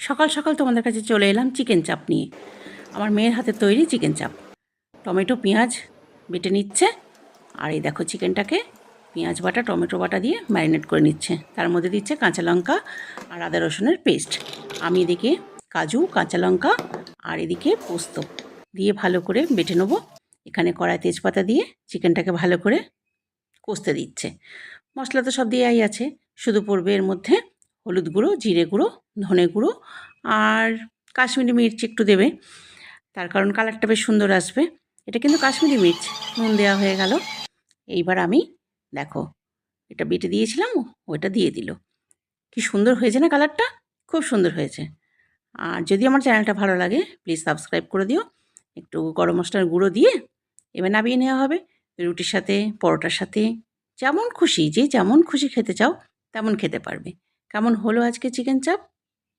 সকাল সকাল তোমাদের কাছে চলে এলাম চিকেন চাপ নিয়ে। আমার মেয়ের হাতে তৈরি চিকেন চাপ। টমেটো পেঁয়াজ বেটে নিচ্ছে, আর এই দেখো চিকেনটাকে পেঁয়াজ বাটা টমেটো বাটা দিয়ে ম্যারিনেট করে নিচ্ছে। তার মধ্যে দিচ্ছে কাঁচা লঙ্কা আর আদা রসুনের পেস্ট। আমি এদিকে কাজু কাঁচা লঙ্কা আর এদিকে পোস্ত দিয়ে ভালো করে বেটে নেবো। এখানে কড়াই তেজপাতা দিয়ে চিকেনটাকে ভালো করে কষতে দিচ্ছে। মশলা তো সব দেওয়াই আছে, শুধু পড়বে এর মধ্যে হলুদ গুঁড়ো, জিরে গুঁড়ো, ধনে গুঁড়ো আর কাশ্মীরি মির্চ একটু দেবে, তার কারণ কালারটা বেশ সুন্দর আসবে। এটা কিন্তু কাশ্মীরি মির্চ, নুন দেওয়া হয়ে গেল। এইবার আমি দেখো এটা বেটে দিয়েছিলাম, ওইটা দিয়ে দিল। কি সুন্দর হয়েছে না কালারটা, খুব সুন্দর হয়েছে। আর যদি আমার চ্যানেলটা ভালো লাগে প্লিজ সাবস্ক্রাইব করে দিও। একটু গরম মশলার গুঁড়ো দিয়ে এবার নামিয়ে নেওয়া হবে। রুটির সাথে, পরোটার সাথে, যেমন খুশি, যে যেমন খুশি খেতে চাও তেমন খেতে পারবে। কেমন হলো আজকে চিকেন চাপ?